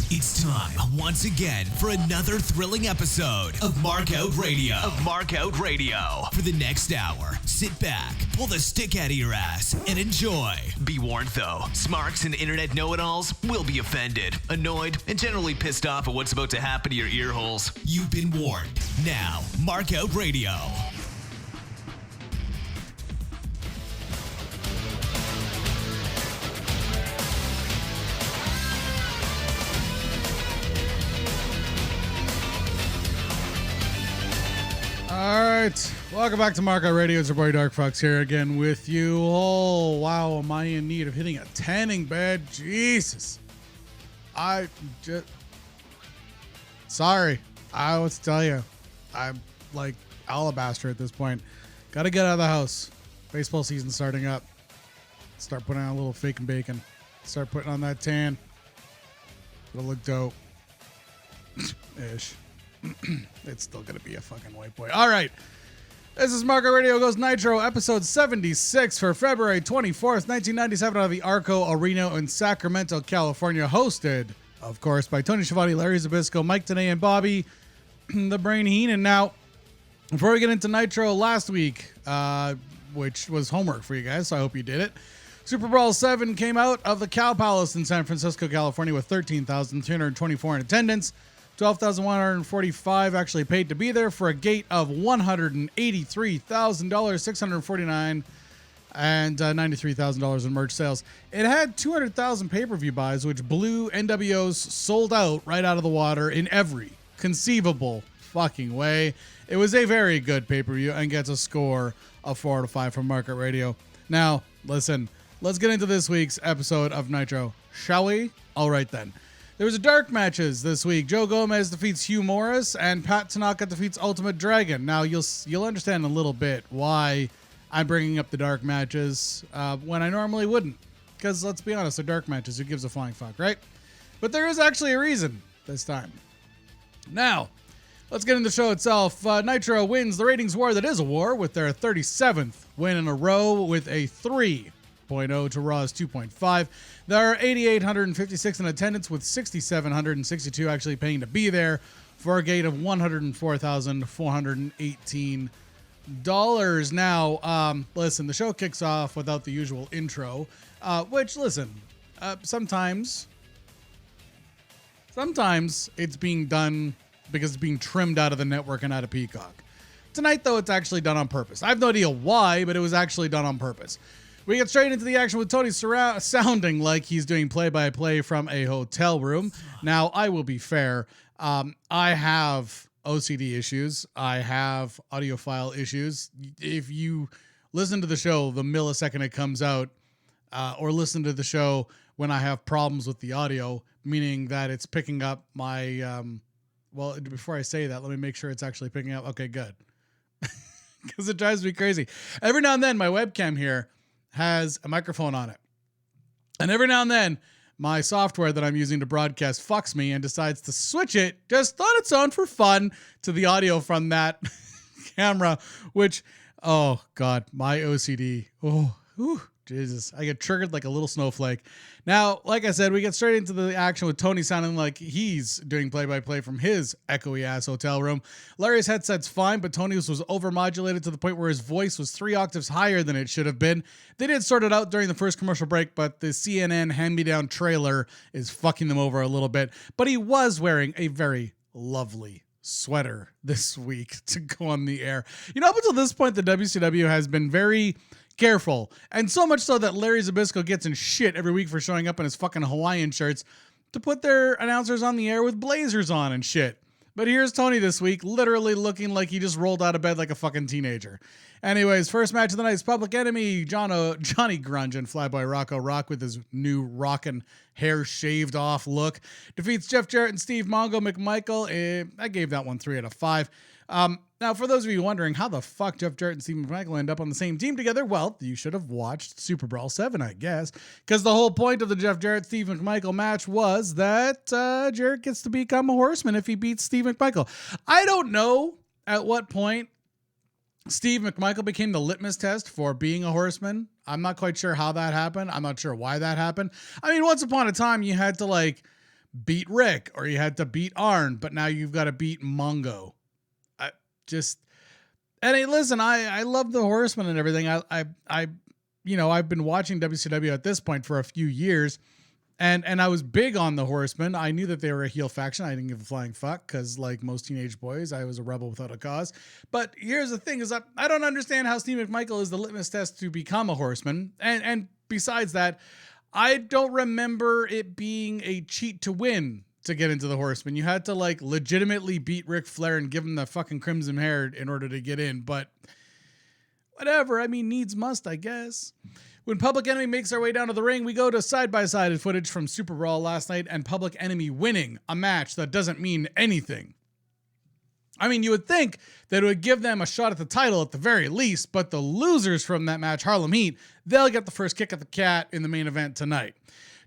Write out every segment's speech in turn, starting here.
It's time once again for another thrilling episode of Markout Radio. For the next hour, sit back, pull the stick out of your ass, and enjoy. Be warned though, smarks and internet know-it-alls will be offended, annoyed, and generally pissed off at what's about to happen to your ear holes. You've been warned. Now, Markout Radio. All right, welcome back to Markout Radio. It's your boy Dark Fox here again with you. Oh, wow, am I in need of hitting a tanning bed? Jesus. Sorry, I will tell you, I'm like alabaster at this point. Got to get out of the house. Baseball season starting up. Start putting on a little fake and bacon. Start putting on that tan. It'll look dope. Ish. It's still gonna be a fucking white boy. All right, this is Markout Radio Goes Nitro, episode 76 for February 24th, 1997, out of the Arco Arena in Sacramento, California. Hosted, of course, by Tony Schiavone, Larry Zbyszko, Mike Tenay, and Bobby the Brain Heenan. Now, before we get into Nitro last week, which was homework for you guys, so I hope you did it. Super Bowl 7 came out of the Cow Palace in San Francisco, California, with 13,324 in attendance. 12,145 actually paid to be there for a gate of $183,000, $649 and $93,000 in merch sales. It had 200,000 pay-per-view buys, which blew NWO's sold out right out of the water in every conceivable fucking way. It was a very good pay-per-view and gets a score of 4 out of 5 from Markout Radio. Now, listen, let's get into this week's episode of Nitro, shall we? All right then. There was a dark matches this week. Joe Gomez defeats Hugh Morrus, and Pat Tanaka defeats Ultimate Dragon. Now, you'll understand in a little bit why I'm bringing up the dark matches when I normally wouldn't. Because, let's be honest, they're dark matches. Who gives a flying fuck, right? But there is actually a reason this time. Now, let's get into the show itself. Nitro wins the ratings war that is a war with their 37th win in a row with a 3.0 to Raw's 2.5. There are 8,856 in attendance, with 6,762 actually paying to be there for a gate of $104,418. Now, listen, the show kicks off without the usual intro, which, listen, sometimes it's being done because it's being trimmed out of the network and out of Peacock. Tonight, though, it's actually done on purpose. I have no idea why, but it was actually done on purpose. We get straight into the action with Tony sounding like he's doing play-by-play from a hotel room. Now, I will be fair. I have OCD issues. I have audiophile issues. If you listen to the show the millisecond it comes out, or listen to the show when I have problems with the audio, meaning that it's picking up my... well, before I say that, let me make sure it's actually picking up. Okay, good. Because it drives me crazy. Every now and then, my webcam here has a microphone on it. And every now and then, my software that I'm using to broadcast fucks me and decides to switch it just on its own for fun to the audio from that camera, which, oh God, my OCD. Oh, whew, Jesus. I get triggered like a little snowflake. Now, like I said, we get straight into the action with Tony sounding like he's doing play-by-play from his echoey ass hotel room. Larry's headset's fine, but Tony's was overmodulated to the point where his voice was 3 octaves higher than it should have been. They did sort it out during the first commercial break, but the CNN hand-me-down trailer is fucking them over a little bit. But he was wearing a very lovely sweater this week to go on the air. You know, up until this point, the WCW has been very careful, and so much so that Larry Zbyszko gets in shit every week for showing up in his fucking Hawaiian shirts to put their announcers on the air with blazers on and shit. But here's Tony this week, literally looking like he just rolled out of bed like a fucking teenager. Anyways, first match of the night is Public Enemy, Johnny Grunge and Flyboy Rocco Rock with his new rockin' hair shaved off look. Defeats Jeff Jarrett and Steve Mongo McMichael. I gave that one 3 out of 5. Now, for those of you wondering how the fuck Jeff Jarrett and Steve McMichael end up on the same team together, well, you should have watched Super Bowl 7, I guess, because the whole point of the Jeff Jarrett Steve McMichael match was that Jarrett gets to become a horseman if he beats Steve McMichael. I don't know at what point Steve McMichael became the litmus test for being a horseman. I'm not quite sure how that happened. I'm not sure why that happened. I mean, once upon a time, you had to beat Rick or you had to beat Arn, but now you've got to beat Mongo. And hey, listen, I love the Horsemen and everything. I've been watching WCW at this point for a few years, and I was big on the Horsemen. I knew that they were a heel faction. I didn't give a flying fuck because, like most teenage boys, I was a rebel without a cause. But here's the thing: is I don't understand how Steve McMichael is the litmus test to become a Horseman, and besides that, I don't remember it being a cheat to win to get into the Horsemen. You had to like legitimately beat Ric Flair and give him the fucking crimson hair in order to get in, but whatever. I mean, needs must, I guess. When Public Enemy makes our way down to the ring, we go to side-by-side footage from Super Raw last night and Public Enemy winning a match that doesn't mean anything. I mean, you would think that it would give them a shot at the title at the very least, but the losers from that match, Harlem Heat, they'll get the first kick at the cat in the main event tonight.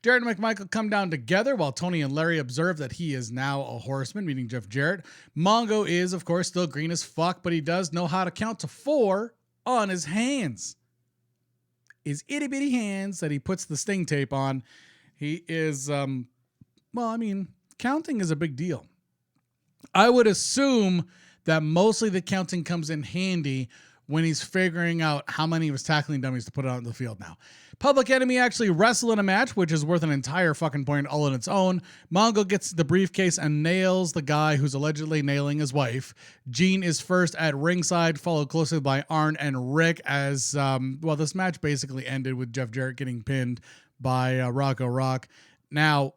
Jarrett and McMichael come down together while Tony and Larry observe that he is now a Horseman, meeting Jeff Jarrett. Mongo is, of course, still green as fuck, but he does know how to count to 4 on his hands. His itty-bitty hands that he puts the Sting tape on. He is, counting is a big deal. I would assume that mostly the counting comes in handy when he's figuring out how many of his tackling dummies to put out in the field now. Public Enemy actually wrestle in a match, which is worth an entire fucking point all on its own. Mongo gets the briefcase and nails the guy who's allegedly nailing his wife. Gene is first at ringside, followed closely by Arn and Rick as, this match basically ended with Jeff Jarrett getting pinned by Rocco Rock. Now,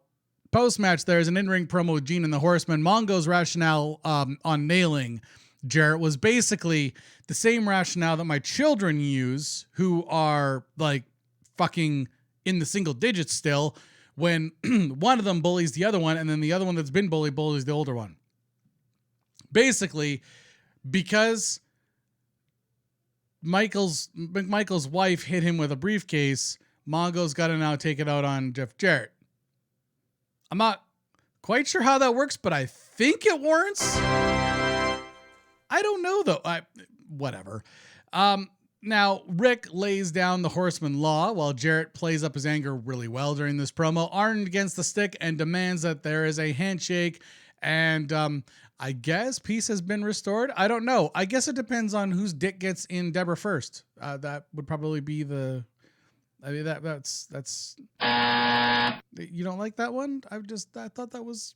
post-match, there's an in-ring promo with Gene and the Horsemen. Mongo's rationale on nailing Jarrett was basically the same rationale that my children use, who are like fucking in the single digits still, when one of them bullies the other one and then the other one that's been bullies the older one. Basically, because McMichael's wife hit him with a briefcase, Mongo's got to now take it out on Jeff Jarrett. I'm not quite sure how that works, but I think it warrants. I don't know though. Whatever. Now, Rick lays down the Horseman Law while Jarrett plays up his anger really well during this promo. Arn against the stick and demands that there is a handshake. And I guess peace has been restored. I don't know. I guess it depends on whose dick gets in Deborah first. That would probably be the... I mean, that's... You don't like that one? I thought that was...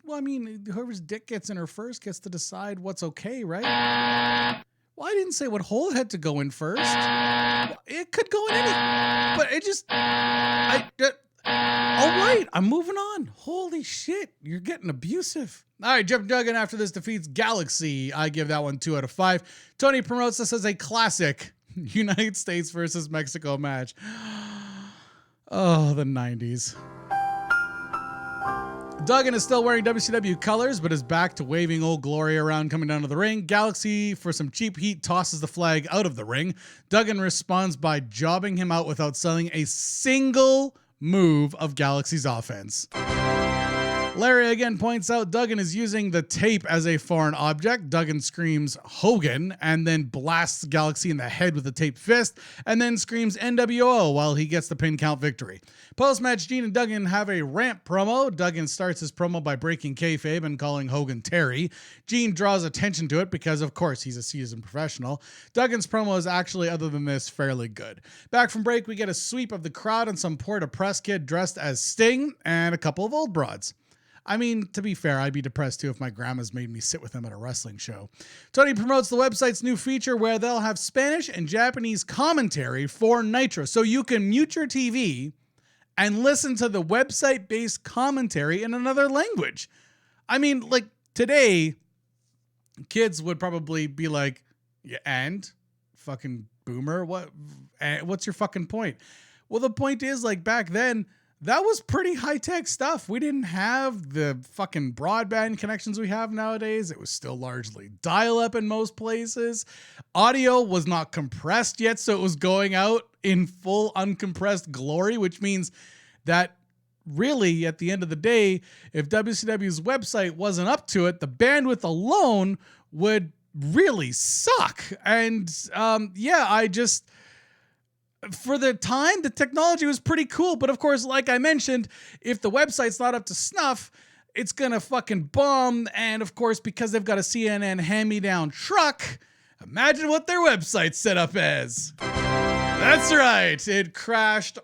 Well, I mean, whoever's dick gets in her first gets to decide what's okay, right? Well, I didn't say what hole it had to go in first. Well, it could go in any, but it just, all right, I'm moving on. Holy shit, you're getting abusive. All right, Jeff Duggan after this defeats Galaxy. I give that one 2 out of 5. Tony promotes this as a classic United States versus Mexico match. Oh, the 90s. Duggan is still wearing WCW colors, but is back to waving Old Glory around coming down to the ring. Galaxy, for some cheap heat, tosses the flag out of the ring. Duggan responds by jobbing him out without selling a single move of Galaxy's offense. Larry again points out Duggan is using the tape as a foreign object. Duggan screams Hogan and then blasts Galaxy in the head with a taped fist and then screams NWO while he gets the pin count victory. Post-match, Gene and Duggan have a rant promo. Duggan starts his promo by breaking kayfabe and calling Hogan Terry. Gene draws attention to it because, of course, he's a seasoned professional. Duggan's promo is actually, other than this, fairly good. Back from break, we get a sweep of the crowd and some poor depressed kid dressed as Sting and a couple of old broads. I mean, to be fair, I'd be depressed too if my grandma's made me sit with them at a wrestling show. Tony promotes the website's new feature where they'll have Spanish and Japanese commentary for Nitro. So you can mute your TV and listen to the website-based commentary in another language. I mean, like today, kids would probably be like, yeah, and fucking boomer, what's your fucking point? Well, the point is, like back then, that was pretty high-tech stuff. We didn't have the fucking broadband connections we have nowadays. It was still largely dial-up in most places. Audio was not compressed yet, so it was going out in full uncompressed glory, which means that really, at the end of the day, if WCW's website wasn't up to it, the bandwidth alone would really suck. And for the time, the technology was pretty cool. But of course, like I mentioned, if the website's not up to snuff, it's gonna fucking bomb. And of course, because they've got a CNN hand-me-down truck, imagine what their website's set up as. That's right. It crashed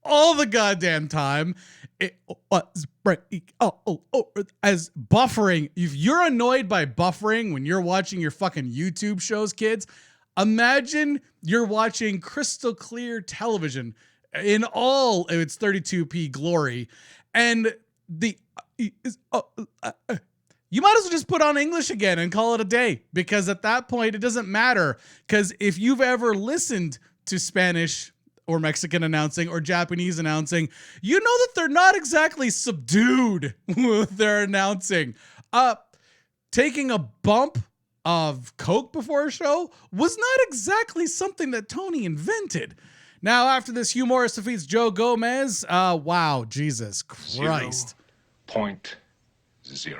all the goddamn time. It was as buffering. If you're annoyed by buffering when you're watching your fucking YouTube shows, kids, imagine you're watching crystal clear television in all of its 32p glory, and you might as well just put on English again and call it a day, because at that point it doesn't matter. Because if you've ever listened to Spanish or Mexican announcing or Japanese announcing, you know that they're not exactly subdued with their announcing. Taking a bump of Coke before a show was not exactly something that Tony invented. Now, after this, Hugh Morrus defeats Joe Gomez. Wow, Jesus Christ. 0.0.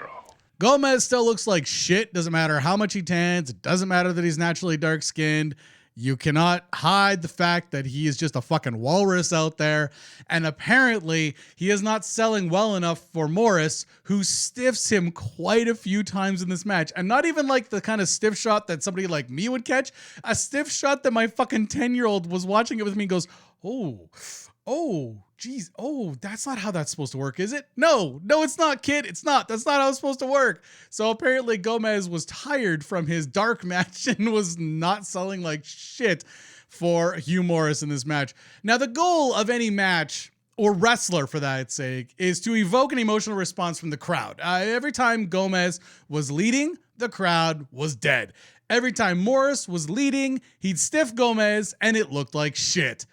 Gomez still looks like shit. Doesn't matter how much he tans. It doesn't matter that he's naturally dark-skinned. You cannot hide the fact that he is just a fucking walrus out there. And apparently, he is not selling well enough for Morrus, who stiffs him quite a few times in this match. And not even like the kind of stiff shot that somebody like me would catch. A stiff shot that my fucking 10-year-old was watching it with me and goes, geez, that's not how that's supposed to work, is it? No, it's not, kid. It's not. That's not how it's supposed to work. So apparently Gomez was tired from his dark match and was not selling like shit for Hugh Morrus in this match. Now, the goal of any match, or wrestler for that sake, is to evoke an emotional response from the crowd. Every time Gomez was leading, the crowd was dead. Every time Morrus was leading, he'd stiff Gomez, and it looked like shit.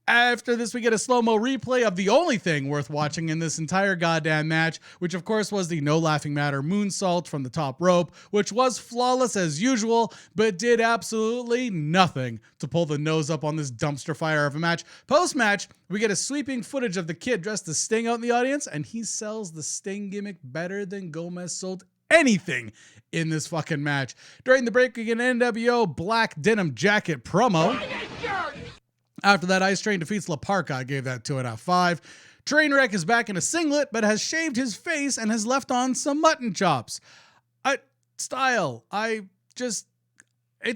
After this, we get a slow-mo replay of the only thing worth watching in this entire goddamn match, which of course was the No Laughing Matter moonsault from the top rope, which was flawless as usual, but did absolutely nothing to pull the nose up on this dumpster fire of a match. Post-match, we get a sweeping footage of the kid dressed as Sting out in the audience, and he sells the Sting gimmick better than Gomez sold anything in this fucking match. During the break, we get an NWO black denim jacket promo. After that, Ice Train defeats La Parka. I gave that 2 out of 5. Trainwreck is back in a singlet, but has shaved his face and has left on some mutton chops. It's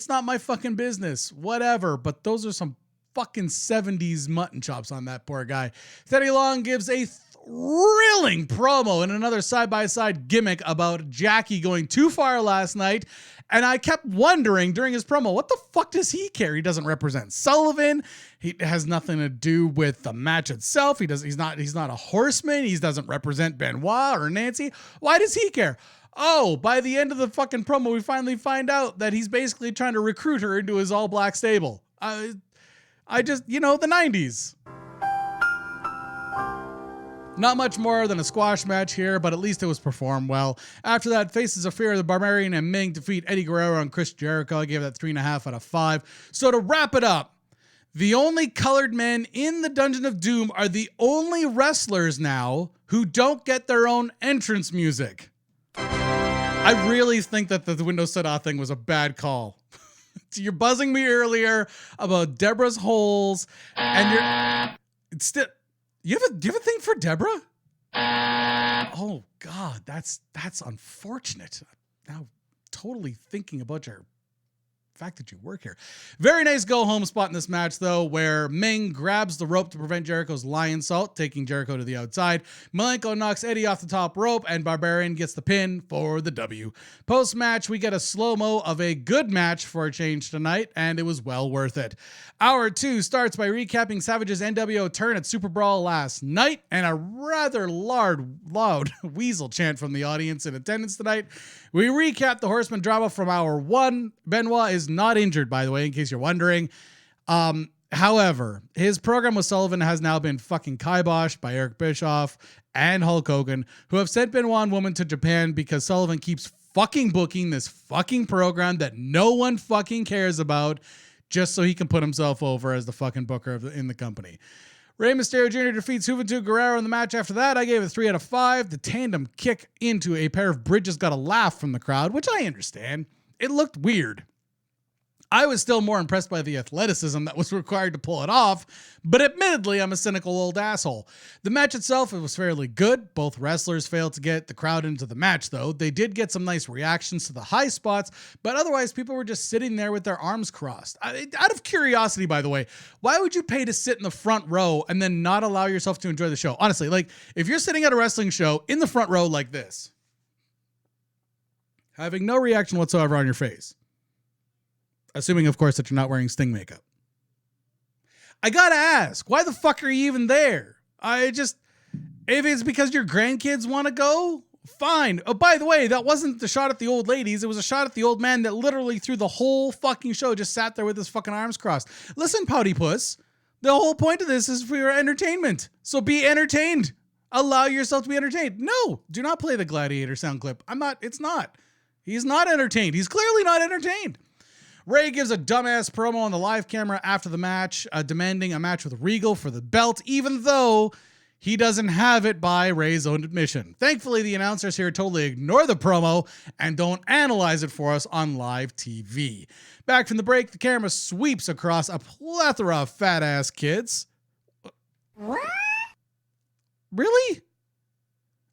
not my fucking business. Whatever, but those are some fucking 70s mutton chops on that poor guy. Teddy Long gives a thrilling promo and another side-by-side gimmick about Jackie going too far last night. And I kept wondering during his promo, what the fuck does he care? He doesn't represent Sullivan. He has nothing to do with the match itself. He's not a horseman. He doesn't represent Benoit or Nancy. Why does he care? Oh, by the end of the fucking promo, we finally find out that he's basically trying to recruit her into his all-black stable. The 90s. Not much more than a squash match here, but at least it was performed well. After that, Faces of Fear, the Barbarian and Ming defeat Eddie Guerrero and Chris Jericho. I gave that 3.5 out of 5. So to wrap it up, the only colored men in the Dungeon of Doom are the only wrestlers now who don't get their own entrance music. I really think that the Windows Set-Off thing was a bad call. You're buzzing me earlier about Deborah's holes, and it's still... Do you have a thing for Deborah? Oh God, that's unfortunate. Now totally thinking about your fact that you work here. Very nice go home spot in this match though, where Ming grabs the rope to prevent Jericho's lion salt, taking Jericho to the outside. Malenko knocks Eddie off the top rope, and Barbarian gets the pin for the W. Post match, we get a slow-mo of a good match for a change tonight, and it was well worth it. Hour 2 starts by recapping Savage's NWO turn at Super Brawl last night, and a rather loud weasel chant from the audience in attendance tonight. We recap the Horseman drama from hour 1. Benoit is not injured, by the way, in case you're wondering. However, his program with Sullivan has now been fucking kiboshed by Eric Bischoff and Hulk Hogan, who have sent Benoit and Woman to Japan because Sullivan keeps fucking booking this fucking program that no one fucking cares about, just so he can put himself over as the fucking booker in the company. Rey Mysterio Jr. defeats Juventud Guerrero in the match after that. I gave it 3 out of 5. The tandem kick into a pair of bridges got a laugh from the crowd, which I understand. It looked weird. I was still more impressed by the athleticism that was required to pull it off, but admittedly, I'm a cynical old asshole. The match itself, it was fairly good. Both wrestlers failed to get the crowd into the match, though. They did get some nice reactions to the high spots, but otherwise, people were just sitting there with their arms crossed. Out of curiosity, by the way, why would you pay to sit in the front row and then not allow yourself to enjoy the show? Honestly, like, if you're sitting at a wrestling show in the front row like this, having no reaction whatsoever on your face, assuming, of course, that you're not wearing Sting makeup. I gotta ask, why the fuck are you even there? If it's because your grandkids want to go, fine. Oh, by the way, that wasn't the shot at the old ladies. It was a shot at the old man that literally through the whole fucking show just sat there with his fucking arms crossed. Listen, Pouty Puss, the whole point of this is for your entertainment. So be entertained. Allow yourself to be entertained. No, do not play the Gladiator sound clip. It's not. He's not entertained. He's clearly not entertained. Ray gives a dumbass promo on the live camera after the match, demanding a match with Regal for the belt, even though he doesn't have it by Ray's own admission. Thankfully, the announcers here totally ignore the promo and don't analyze it for us on live TV. Back from the break, the camera sweeps across a plethora of fat-ass kids. What? Really?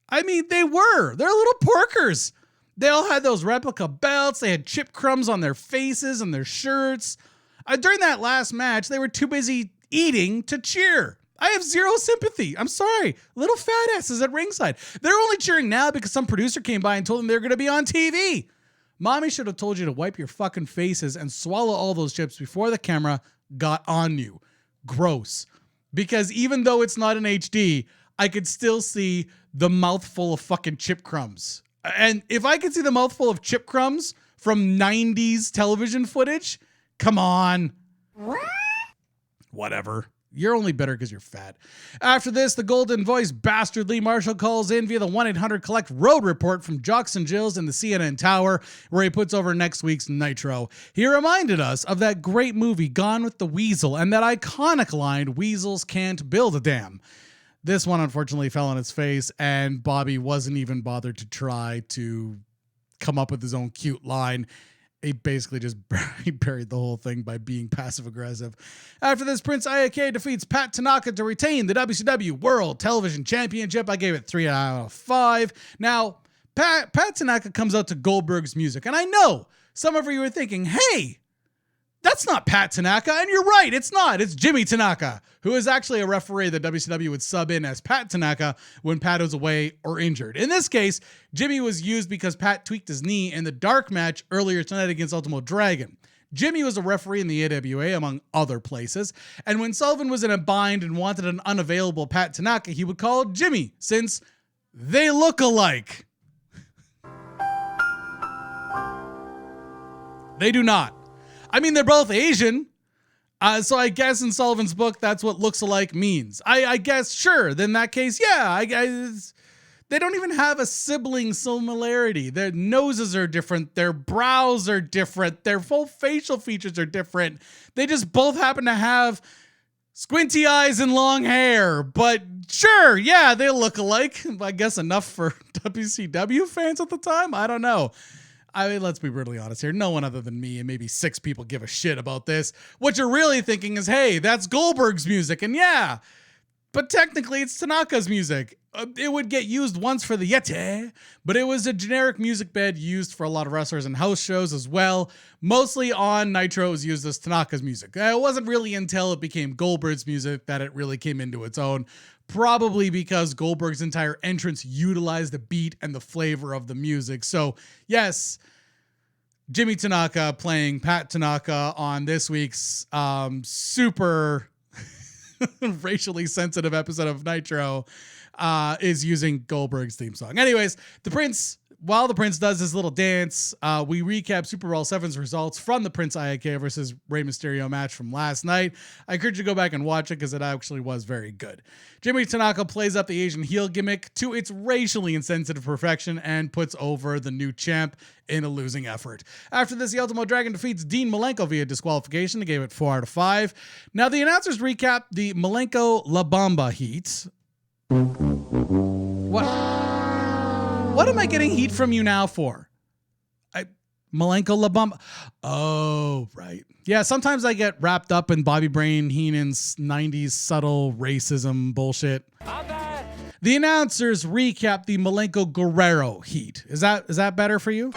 I mean, they're little porkers. They all had those replica belts. They had chip crumbs on their faces and their shirts. During that last match, they were too busy eating to cheer. I have zero sympathy. I'm sorry. Little fat asses at ringside. They're only cheering now because some producer came by and told them they're going to be on TV. Mommy should have told you to wipe your fucking faces and swallow all those chips before the camera got on you. Gross. Because even though it's not in HD, I could still see the mouthful of fucking chip crumbs. And if I could see the mouthful of chip crumbs from 90s television footage, come on. What? Whatever. You're only bitter because you're fat. After this, the golden voice bastard Lee Marshall calls in via the 1-800-COLLECT road report from Jocks and Jills in the CNN Tower, where he puts over next week's Nitro. He reminded us of that great movie Gone with the Weasel and that iconic line, "Weasels can't build a dam." This one, unfortunately, fell on its face, and Bobby wasn't even bothered to try to come up with his own cute line. He basically just buried the whole thing by being passive-aggressive. After this, Prince Iaukea defeats Pat Tanaka to retain the WCW World Television Championship. I gave it 3 out of 5. Now, Pat Tanaka comes out to Goldberg's music, and I know some of you are thinking, hey, that's not Pat Tanaka, and you're right, it's not. It's Jimmy Tanaka, who is actually a referee that WCW would sub in as Pat Tanaka when Pat was away or injured. In this case, Jimmy was used because Pat tweaked his knee in the dark match earlier tonight against Ultimo Dragon. Jimmy was a referee in the AWA, among other places, and when Sullivan was in a bind and wanted an unavailable Pat Tanaka, he would call Jimmy, since they look alike. They do not. I mean, they're both Asian, so I guess in Sullivan's book, that's what looks alike means. I guess, sure, then in that case, yeah, they don't even have a sibling similarity. Their noses are different, their brows are different, their full facial features are different. They just both happen to have squinty eyes and long hair, but sure, yeah, they look alike. I guess enough for WCW fans at the time? I don't know. I mean, let's be brutally honest here. No one other than me and maybe 6 people give a shit about this. What you're really thinking is, hey, that's Goldberg's music. And yeah, but technically it's Tanaka's music. It would get used once for the Yeti, but it was a generic music bed used for a lot of wrestlers and house shows as well. Mostly on Nitro, it was used as Tanaka's music. It wasn't really until it became Goldberg's music that it really came into its own. Probably because Goldberg's entire entrance utilized the beat and the flavor of the music. So, yes, Jimmy Tanaka playing Pat Tanaka on this week's super racially sensitive episode of Nitro is using Goldberg's theme song. Anyways, while the Prince does his little dance, we recap Super Bowl 7's results from the Prince Iaukea versus Rey Mysterio match from last night. I encourage you to go back and watch it because it actually was very good. Jimmy Tanaka plays up the Asian heel gimmick to its racially insensitive perfection and puts over the new champ in a losing effort. After this, the Ultimo Dragon defeats Dean Malenko via disqualification. They gave it 4 out of 5. Now, the announcers recap the Malenko La Bamba heat. What am I getting heat from you now for? Malenko La Bamba. Oh, right. Yeah, sometimes I get wrapped up in Bobby Brain Heenan's 90s subtle racism bullshit. The announcers recap the Malenko Guerrero heat. Is that better for you?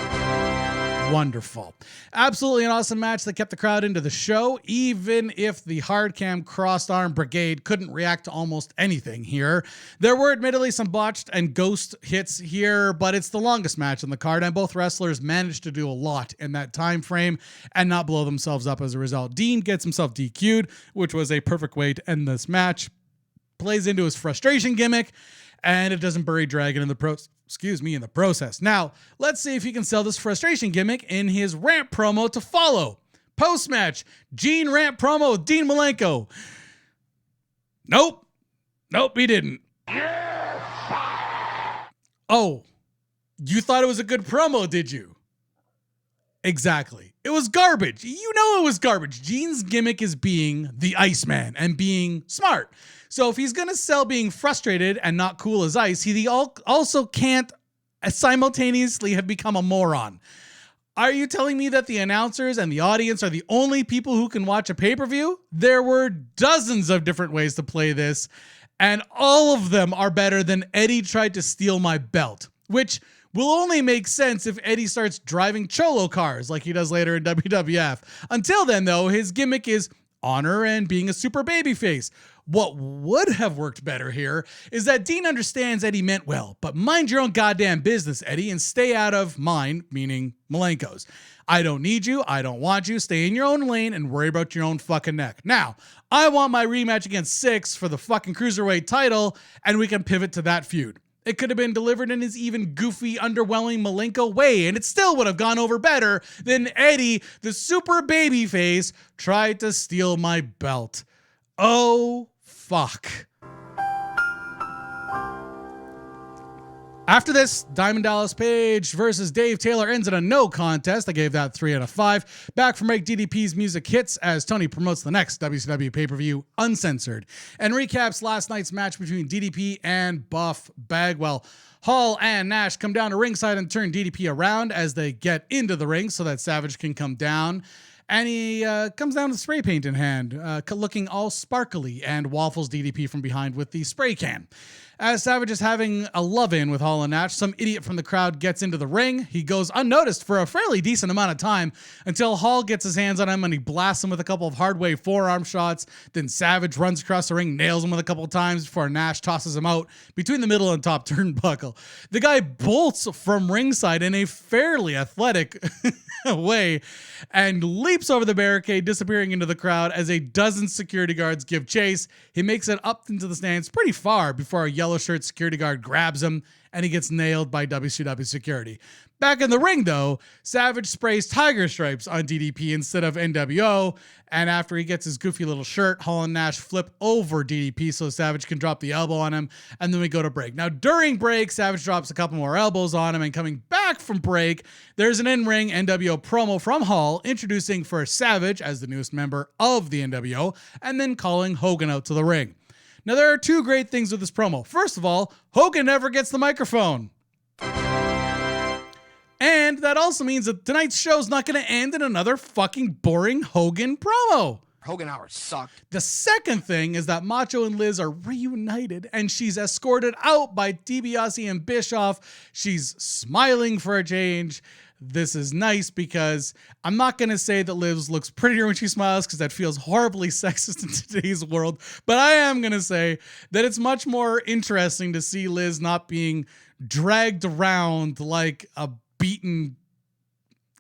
Wonderful. Absolutely an awesome match that kept the crowd into the show, even if the hard cam crossed arm brigade couldn't react to almost anything here. There were admittedly some botched and ghost hits here, but it's the longest match on the card, and both wrestlers managed to do a lot in that time frame and not blow themselves up as a result. Dean gets himself DQ'd, which was a perfect way to end this match. Plays into his frustration gimmick, and it doesn't bury Dragon in the process. Now, let's see if he can sell this frustration gimmick in his rant promo to follow. Post-match, Gene rant promo with Dean Malenko. Nope, he didn't. Oh, you thought it was a good promo, did you? Exactly. It was garbage. You know it was garbage. Gene's gimmick is being the Iceman and being smart. So if he's going to sell being frustrated and not cool as ice, he also can't simultaneously have become a moron. Are you telling me that the announcers and the audience are the only people who can watch a pay-per-view? There were dozens of different ways to play this, and all of them are better than Eddie tried to steal my belt, which will only make sense if Eddie starts driving Cholo cars like he does later in WWF. Until then, though, his gimmick is honor and being a super babyface. What would have worked better here is that Dean understands Eddie meant well, but mind your own goddamn business, Eddie, and stay out of mine, meaning Malenko's. I don't need you. I don't want you. Stay in your own lane and worry about your own fucking neck. Now, I want my rematch against Six for the fucking Cruiserweight title, and we can pivot to that feud. It could have been delivered in his even goofy, underwhelming Malenko way, and it still would have gone over better than Eddie, the super babyface, tried to steal my belt. Oh, fuck. After this, Diamond Dallas Page versus Dave Taylor ends in a no contest. I gave that 3 out of 5. Back from break, DDP's music hits as Tony promotes the next WCW pay-per-view uncensored and recaps last night's match between DDP and Buff Bagwell. Hall and Nash come down to ringside and turn DDP around as they get into the ring so that Savage can come down. And he comes down with spray paint in hand, looking all sparkly, and waffles DDP from behind with the spray can. As Savage is having a love-in with Hall and Nash, some idiot from the crowd gets into the ring. He goes unnoticed for a fairly decent amount of time until Hall gets his hands on him and he blasts him with a couple of hard-way forearm shots. Then Savage runs across the ring, nails him with a couple of times before Nash tosses him out between the middle and top turnbuckle. The guy bolts from ringside in a fairly athletic way and leaps over the barricade, disappearing into the crowd as a dozen security guards give chase. He makes it up into the stands pretty far before a yellow shirt security guard grabs him and he gets nailed by WCW security. Back in the ring, though, Savage sprays tiger stripes on DDP instead of NWO, and after he gets his goofy little shirt, Hall and Nash flip over DDP so Savage can drop the elbow on him, and then we go to break. Now, during break, Savage drops a couple more elbows on him, and coming back from break, there's an in-ring NWO promo from Hall, introducing first Savage as the newest member of the NWO, and then calling Hogan out to the ring. Now, there are two great things with this promo. First of all, Hogan never gets the microphone. And that also means that tonight's show's not going to end in another fucking boring Hogan promo. Hogan hours suck. The second thing is that Macho and Liz are reunited and she's escorted out by DiBiase and Bischoff. She's smiling for a change. This is nice because I'm not going to say that Liz looks prettier when she smiles because that feels horribly sexist in today's world. But I am going to say that it's much more interesting to see Liz not being dragged around like a beaten.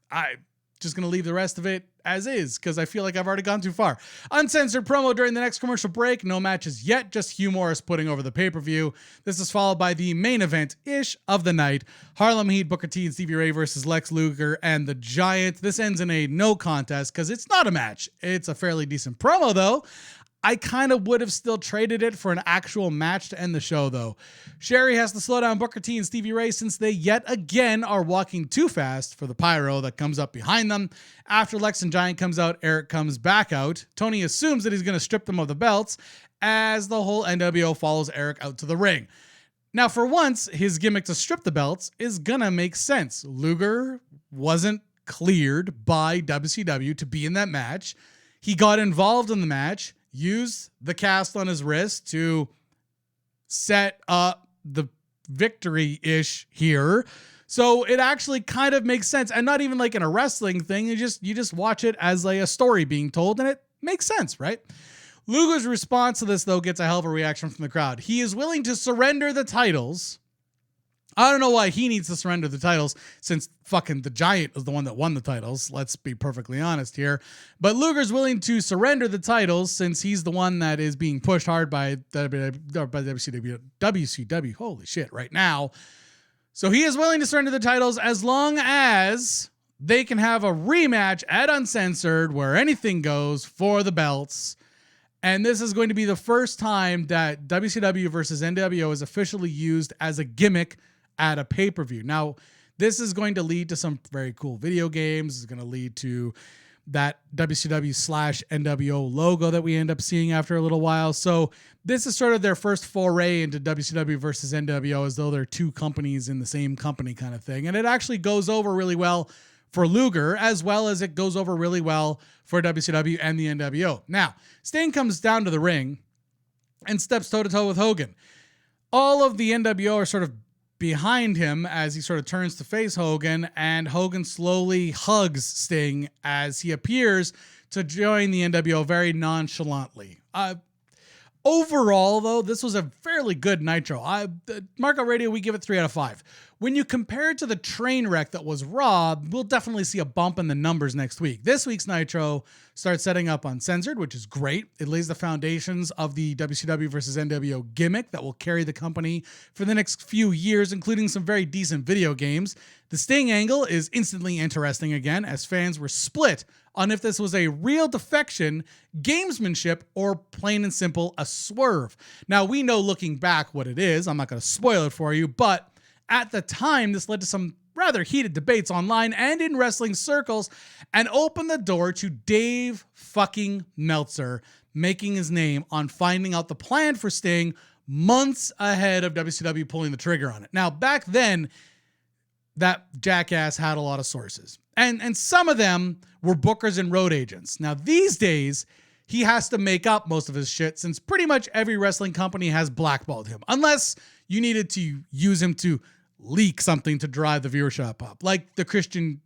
I'm just going to leave the rest of it as is because I feel like I've already gone too far. Uncensored promo during the next commercial break. No matches yet, just Hugh Morrus putting over the pay-per-view. This is followed by the main event-ish of the night. Harlem Heat, Booker T, and Stevie Ray versus Lex Luger and the Giant. This ends in a no contest because it's not a match. It's a fairly decent promo, though. I kind of would have still traded it for an actual match to end the show, though. Sherry has to slow down Booker T and Stevie Ray since they yet again are walking too fast for the pyro that comes up behind them. After Lex and Giant comes out, Eric comes back out. Tony assumes that he's going to strip them of the belts as the whole NWO follows Eric out to the ring. Now, for once, his gimmick to strip the belts is going to make sense. Luger wasn't cleared by WCW to be in that match. He got involved in the match, used the cast on his wrist to set up the victory-ish here. So it actually kind of makes sense, and not even like in a wrestling thing. You just watch it as like a story being told, and it makes sense, right? Luger's response to this, though, gets a hell of a reaction from the crowd. He is willing to surrender the titles. I don't know why he needs to surrender the titles, since fucking the Giant is the one that won the titles. Let's be perfectly honest here. But Luger's willing to surrender the titles since he's the one that is being pushed hard by WCW. Holy shit, right now. So he is willing to surrender the titles as long as they can have a rematch at Uncensored where anything goes for the belts. And this is going to be the first time that WCW versus NWO is officially used as a gimmick at a pay-per-view. Now, this is going to lead to some very cool video games. It's going to lead to that WCW/NWO logo that we end up seeing after a little while. So this is sort of their first foray into WCW versus NWO, as though they're two companies in the same company kind of thing. And it actually goes over really well for Luger, as well as it goes over really well for WCW and the NWO. Now, Sting comes down to the ring and steps toe-to-toe with Hogan. All of the NWO are sort of behind him as he sort of turns to face Hogan, and Hogan slowly hugs Sting as he appears to join the NWO very nonchalantly. Overall, though, this was a fairly good Nitro. Marco Radio, we give it 3 out of 5. When you compare it to the train wreck that was Raw, we'll definitely see a bump in the numbers next week. This week's Nitro starts setting up Uncensored, which is great. It lays the foundations of the WCW versus NWO gimmick that will carry the company for the next few years, including some very decent video games. The Sting angle is instantly interesting again, as fans were split on if this was a real defection, gamesmanship, or plain and simple a swerve. Now, we know looking back what it is. I'm not going to spoil it for you, but at the time, this led to some rather heated debates online and in wrestling circles, and opened the door to Dave fucking Meltzer making his name on finding out the plan for Sting months ahead of WCW pulling the trigger on it. Now, back then, that jackass had a lot of sources, and some of them were bookers and road agents. Now, these days, he has to make up most of his shit, since pretty much every wrestling company has blackballed him, unless you needed to use him to leak something to drive the viewership up, like the Christian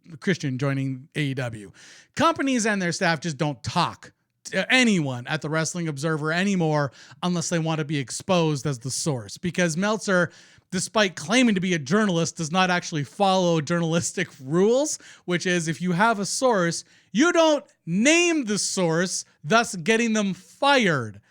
joining AEW. Companies and their staff just don't talk to anyone at the Wrestling Observer anymore unless they want to be exposed as the source, because Meltzer, despite claiming to be a journalist, does not actually follow journalistic rules, which is if you have a source, you don't name the source, thus getting them fired.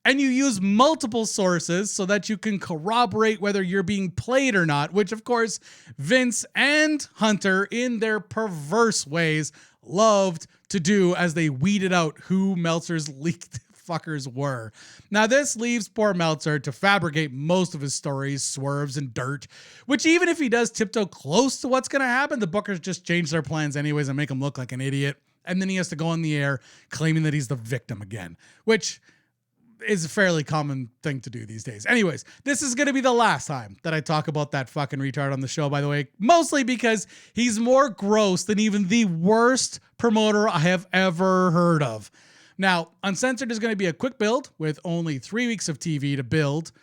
And you use multiple sources so that you can corroborate whether you're being played or not, which, of course, Vince and Hunter, in their perverse ways, loved to do as they weeded out who Meltzer's leaked fuckers were. Now, this leaves poor Meltzer to fabricate most of his stories, swerves, and dirt, which even if he does tiptoe close to what's going to happen, the bookers just change their plans anyways and make him look like an idiot. And then he has to go on the air claiming that he's the victim again, which is a fairly common thing to do these days. Anyways, this is going to be the last time that I talk about that fucking retard on the show, by the way, mostly because he's more gross than even the worst promoter I have ever heard of. Now, Uncensored is going to be a quick build with only 3 weeks of TV to build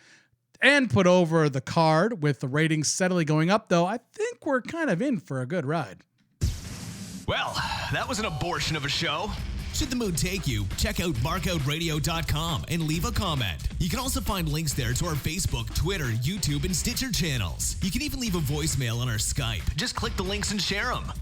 and put over the card. With the ratings steadily going up, though, I think we're kind of in for a good ride. Well, that was an abortion of a show. Should the mood take you, check out markoutradio.com and leave a comment. You can also find links there to our Facebook, Twitter, YouTube, and Stitcher channels. You can even leave a voicemail on our Skype. Just click the links and share them.